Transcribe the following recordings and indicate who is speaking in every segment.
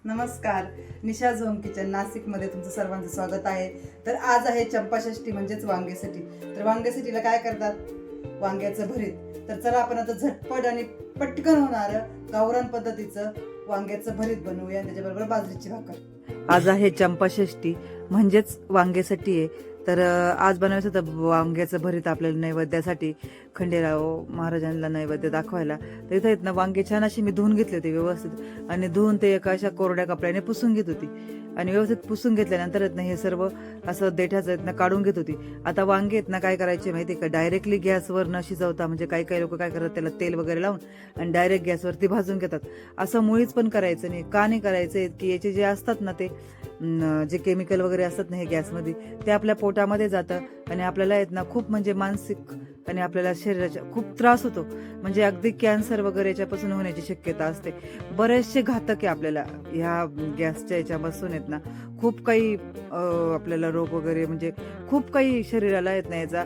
Speaker 1: नमस्कार. निशा zone kitchen नाशिकमध्ये तुमचं सर्वांचं स्वागत आहे. तर आज आहे चंपाषष्ठी म्हणजेच वांग्यासाठी. तर वांग्यासाठीला काय करतात? वांग्याचं भरीत. तर चला आपण आता झटपट आणि पटकन होणारं गावरान पद्धतीचं वांग्याचं भरीत बनवूया. त्याच्याबरोबर बाजरीची भाकर. आज आहे चंपाषष्ठी म्हणजेच वांग्यासाठी आहे. तर आज बनवायचं होतं वांग्याचं भरीत आपल्याला नैवेद्यासाठी, खंडेराव महाराजांना नैवेद्य दाखवायला. तर इथं आहेत ना वांगे छान अशी मी धुवून घेतले होते व्यवस्थित, आणि धुवून ते एका अशा कोरड्या कपड्याने पुसून घेत होती. आणि व्यवस्थित पुसून घेतल्यानंतर आहेत ना हे सर्व असं देठाचं आहेत ना काढून घेत होती. आता वांगे आहेत ना काय करायचे माहिती आहे का, डायरेक्टली गॅसवर न शिजवता, म्हणजे काही काही लोक काय करतात त्याला तेल वगैरे लावून आणि डायरेक्ट गॅसवरती भाजून घेतात. असं मुळीच पण करायचं नाही. का नाही करायचं की याचे जे असतात ना ते जे केमिकल वगैरे असतात ना हे गॅसमध्ये, ते आपल्या पोटामध्ये जातं आणि आपल्याला आहेत ना खूप म्हणजे मानसिक आणि आपल्याला शरीराचा खूप त्रास होतो. म्हणजे अगदी कॅन्सर वगैरे याच्यापासून होण्याची शक्यता असते. बरेचसे घातक आहे आपल्याला ह्या गॅसच्या याच्यापासून आहेत ना खूप काही आपल्याला रोग वगैरे, म्हणजे खूप काही शरीराला येत नाही याचा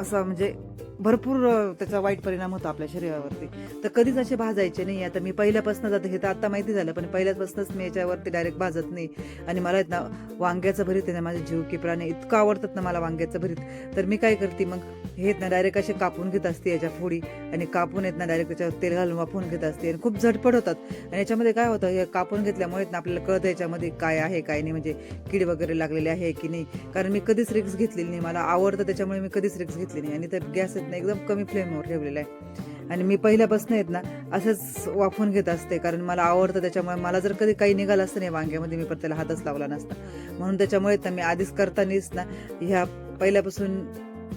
Speaker 1: असा म्हणजे भरपूर त्याचा वाईट परिणाम होतो आपल्या शरीरावरती. तर कधीच असे भाजायचे नाही. आता मी पहिल्यापासून जाते हे तर आता माहिती झालं, पण पहिल्यापासूनच मी याच्यावरती डायरेक्ट भाजत नाही. आणि मला आहेत ना वांग्याचं भरीत आहे ना माझे जीव की प्राण इतकं आवडतात ना मला वांग्याचं भरीत. तर मी काय करते मग हे आहेत ना डायरेक्ट असे कापून घेत असते याच्या फोडी, आणि कापून आहेत ना डायरेक्ट त्याच्यावर तेल घालून वाफवून घेत असते. आणि खूप झटपट होतात. आणि याच्यामध्ये काय होतं, हे कापून घेतल्यामुळे ना आपल्याला कळतं याच्यामध्ये काय आहे काय नाही, म्हणजे कीड वगैरे लागलेली आहे की नाही. कारण मी कधीच रिस्क घेतलेली नाही, मला आवडतं त्याच्यामुळे मी कधीच रिस्क घेतली नाही. आणि तर गॅस आहेत ना एकदम कमी फ्लेमवर ठेवलेला आहे. आणि मी पहिल्यापासून आहेत ना असंच वाफवून घेत असते, कारण मला आवडतं त्याच्यामुळे. मला जर कधी काही निघालं असतं नाही वांग्यामध्ये, मी पण त्याला हातच लावला नसता. म्हणून त्याच्यामुळे तर मी आधीच करतानीच ना ह्या पहिल्यापासून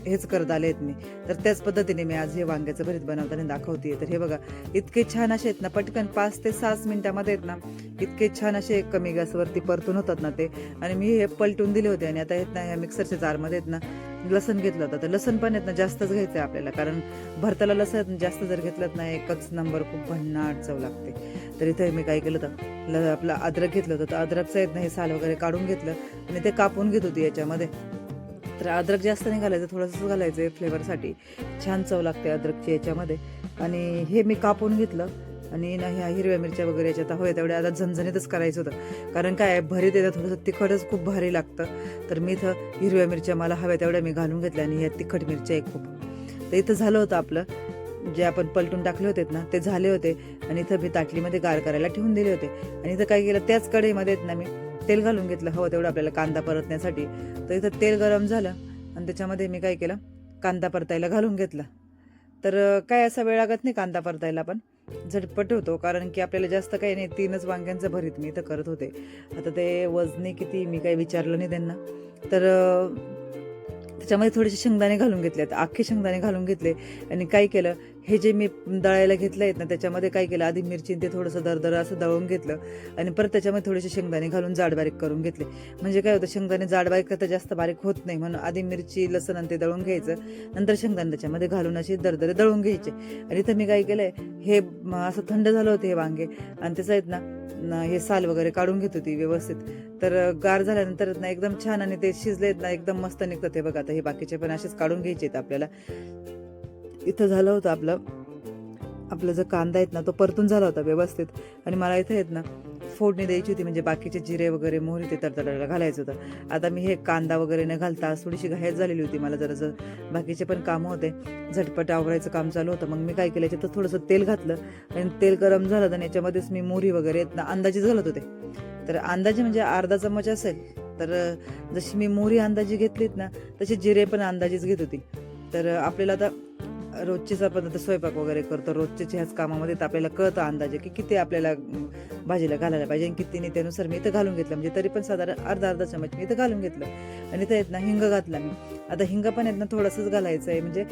Speaker 1: हेच करत आले आहेत मी. तर त्याच पद्धतीने मी आज हे वांग्याचं भरीत बनवताना दाखवते. तर हे बघा इतके छान असे आहेत ना, पटकन 5 ते 6 मिनिटामध्ये आहेत ना इतके छान असे कमी गॅसवरती परतून होतात ना ते. आणि मी हे पलटून दिले होते. आणि आता आहेत ना ह्या मिक्सरच्या जारमध्ये आहेत ना लसण घेतलं होतं. तर लसण पण आहेत ना जास्तच घ्यायचं आहे आपल्याला, कारण भरताला लसण जास्त जर घेतलं ना एकच नंबर खूप भन्नाट चव लागते. तर इथे मी काय केलं होतं, आपलं अद्रक घेतलं होतं. तर अद्रकचं आहेत ना हे साल वगैरे काढून घेतलं आणि ते कापून घेत होती याच्यामध्ये. तर अद्रक जास्त नाही घालायचं, थोडंसं घालायचं आहे फ्लेवरसाठी, छान चव लागते अद्रकची याच्यामध्ये. आणि हे मी कापून घेतलं. आणि ना ह्या हिरव्या मिरच्या वगैरे याच्यात हव्या तेवढ्या आता झणझणीतच करायचं होतं, कारण काय भरीत येतं थोडंसं तिखटच खूप भारी लागतं. तर मी इथं हिरव्या मिरच्या मला हव्या तेवढ्या मी घालून घेतल्या, आणि ह्या तिखट मिरच्या आहे खूप. तर इथं झालं होतं आपलं जे आपण पलटून टाकले होते ना ते झाले होते. आणि इथं मी ताटलीमध्ये गार करायला ठेवून दिले होते. आणि इथं काय केलं, त्याच कढईमध्ये ना मी तेल घालून घेतलं हवं तेवढं आपल्याला कांदा परतण्यासाठी. तर इथं तेल गरम झालं आणि त्याच्यामध्ये मी काय केलं, कांदा परतायला घालून घेतला. तर काय असा वेळ लागत नाही कांदा परतायला, पण झटपट होतो, कारण की आपल्याला जास्त काही नाही. 3च वांग्यांचं भरीत मी इथं करत होते. आता ते वजनी किती मी काही विचारलं नाही त्यांना. तर त्याच्यामध्ये थोडेसे शेंगदाणे घालून घेतले, अख्खे शेंगदाणे घालून घेतले. आणि काय केलं, हे जे मी दळायला घेतलं आहेत ना त्याच्यामध्ये काय केलं, आधी मिरची ते थोडंसं दरदर असं दळून घेतलं. आणि परत त्याच्यामध्ये थोडेसे शेंगदाणे घालून जाड बारीक करून घेतले. म्हणजे काय होतं, शेंगदाणे जाड बारीक करता जास्त बारीक होत नाही, म्हणून आधी मिरची लसण आणि ते दळून घ्यायचं, नंतर शेंगदाणे त्याच्यामध्ये घालून असे दरदरे दळून घ्यायचे. आणि इथं मी काय केलंय, हे असं थंड झालं होतं हे वांगे, आणि त्याचं आहेत ना हे साल वगैरे काढून घेत होती व्यवस्थित. तर गार झाल्यानंतर ना एकदम छान, आणि ते शिजलेत ना एकदम मस्त निघतात. हे बघा आता हे बाकीचे पण असेच काढून घ्यायचे आहेत आपल्याला. इथं झालं होतं आपलं जो कांदा आहेत ना तो परतून झाला होता व्यवस्थित. आणि मला इथं आहेत ना फोडणी द्यायची होती, म्हणजे बाकीचे जिरे वगैरे मोहरी ते तडतडायला घालायचं होतं. आता मी हे कांदा वगैरे न घालता थोडीशी घाईच झालेली होती मला, जरा बाकीचे पण कामं होते, झटपट आवरायचं काम चालू होतं. मग मी काय केलं, याच्यात थोडंसं तेल घातलं आणि तेल गरम झालं तर याच्यामध्येच मी मोहरी वगैरे आहेत ना अंदाजीच घालत होते. तर अंदाजे म्हणजे अर्धा चमच असेल. तर जशी मी मोहरी अंदाजी घेतलीत ना तशी जिरे पण अंदाजीच घेत होती. तर आपल्याला आता रोजचीच आपण आता स्वयंपाक वगैरे करतो, रोजच्या ह्याच कामामध्ये तर आपल्याला कळतं अंदाजे की किती आपल्याला भाजीला घालायला पाहिजे, आणि किती नाही त्यानुसार मी इथं घालून घेतलं. म्हणजे तरी पण साधारण अर्धा चमच मी इथं घालून घेतलं. आणि इथं आहेत ना हिंग घातला मी. आता हिंग पण आहेत ना थोडंसंच घालायचं आहे. म्हणजे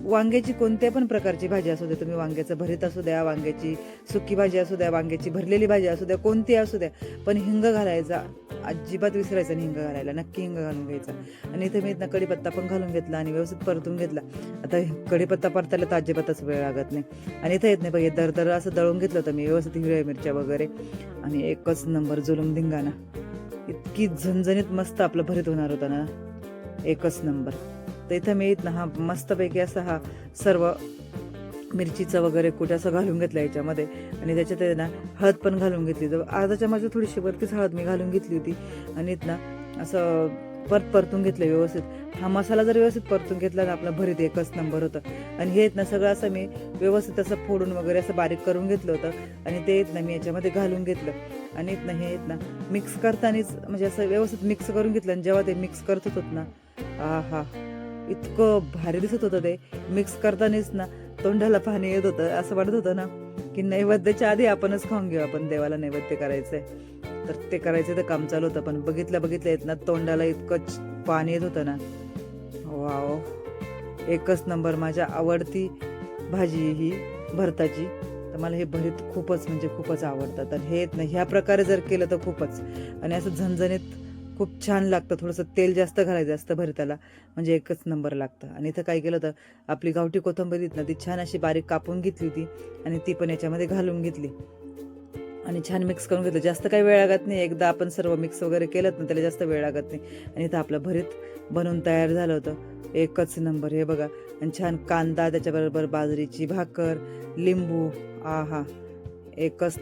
Speaker 1: वांग्याची कोणत्या पण प्रकारची भाजी असू दे, तुम्ही वांग्याचं भरीत असू द्या, वांग्याची सुकी भाजी असू द्या, वांग्याची भरलेली भाजी असू द्या, कोणती असू द्या, पण हिंग घालायचा अजिबात विसरायचं नाही. हिंग घालायला नक्की हिंग घालून घ्यायचा. आणि इथे मी इथं कढीपत्ता पण घालून घेतला आणि व्यवस्थित परतून घेतला. आता कढीपत्ता परतायला तर अजिबातच वेळ लागत नाही. आणि इथं येत नाही बघा दरदर असं दळून घेतलं होतं मी व्यवस्थित, हिरव्या मिरच्या वगैरे, आणि एकच नंबर जुलूम धिंगाणा. इतकी झणझणीत मस्त आपलं भरीत होणार होतं ना, एकच नंबर. तर इथं मी हा मस्तपैकी असा हा सर्व
Speaker 2: मिरचीचं वगैरे कुठ असं घालून घेतलं याच्यामध्ये आणि त्याच्यात आहे ना हळद पण घालून घेतली. तर अर्धा चमचा थोडीशी वरतीच हळद मी घालून घेतली होती आणि ना असं परतून घेतलं व्यवस्थित. हा मसाला जर व्यवस्थित परतून घेतला ना आपला भरीत एकच नंबर होतं. आणि हे ना सगळं असं मी व्यवस्थित असं फोडून वगैरे असं बारीक करून घेतलं होतं आणि ते ना मी याच्यामध्ये घालून घेतलं आणि ना हे ना मिक्स करतानाच म्हणजे असं व्यवस्थित मिक्स करून घेतलं. आणि जेव्हा ते मिक्स करत होत ना हा इतकं भारी दिसत होतं ते मिक्स करतानाच ना तोंडाला पाणी येत होतं. असं वाटत होतं ना की नैवेद्याच्या आधी आपणच खाऊन घेऊ, आपण देवाला नैवेद्य करायचंय. तर ते करायचं तर काम चालू होतं पण बघितलं येत ना तोंडाला इतकं पाणी येत होतं ना. वाव, एकच नंबर. माझ्या आवडती भाजी ही भरताची. तर मला हे भरीत खूपच म्हणजे खूपच आवडतं. तर हे ना ह्या प्रकारे जर केलं तर खूपच आणि असं झणझणीत खूप छान लागतं. थोडंसं तेल जास्त घालायचं असतं भरताला म्हणजे एकच नंबर लागतं. आणि इथं काय केलं होतं, आपली गावठी कोथिंबीर ना ती छान अशी बारीक कापून घेतली होती आणि ती पण याच्यामध्ये घालून घेतली आणि छान मिक्स करून घेतलं. जास्त काही वेळ लागत नाही, एकदा आपण सर्व मिक्स वगैरे केलं ना त्याला जास्त वेळ लागत नाही. आणि इथं आपलं भरीत बनवून तयार झालं होतं. एकच नंबर. हे बघा, आणि छान कांदा, त्याच्याबरोबर बाजरीची भाकर, लिंबू. आहा, एकच.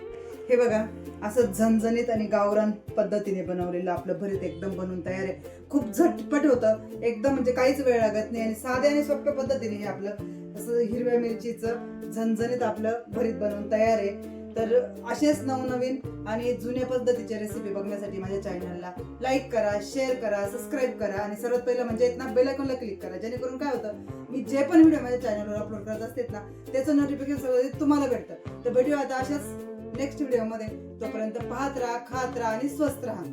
Speaker 1: हे बघा, असं झणझणीत आणि गावरान पद्धतीने बनवलेलं आपलं भरीत एकदम बनवून तयार आहे. खूप झटपट होतं एकदम, म्हणजे काहीच वेळ लागत नाही आणि साध्या आणि सोप्या पद्धतीने हे आपलं असं हिरव्या मिरचीचं झणझणीत आपलं भरीत बनवून तयार आहे. तर असेच नवनवीन आणि जुन्या पद्धतीचे रेसिपी बघण्यासाठी माझ्या चॅनलला लाईक करा, शेअर करा, सबस्क्राईब करा आणि सर्वात पहिलं म्हणजे ना बेल आयकॉनला क्लिक करा, जेणेकरून काय होतं, मी जे पण व्हिडिओ माझ्या चॅनलवर अपलोड करत असते ना त्याचं नोटिफिकेशन तुम्हाला भेटतं. तर भेटूया आता अशाच नेक्स्ट व्हिडिओमध्ये. तोपर्यंत पाहत राहा, खात राहा आणि स्वस्त राहा.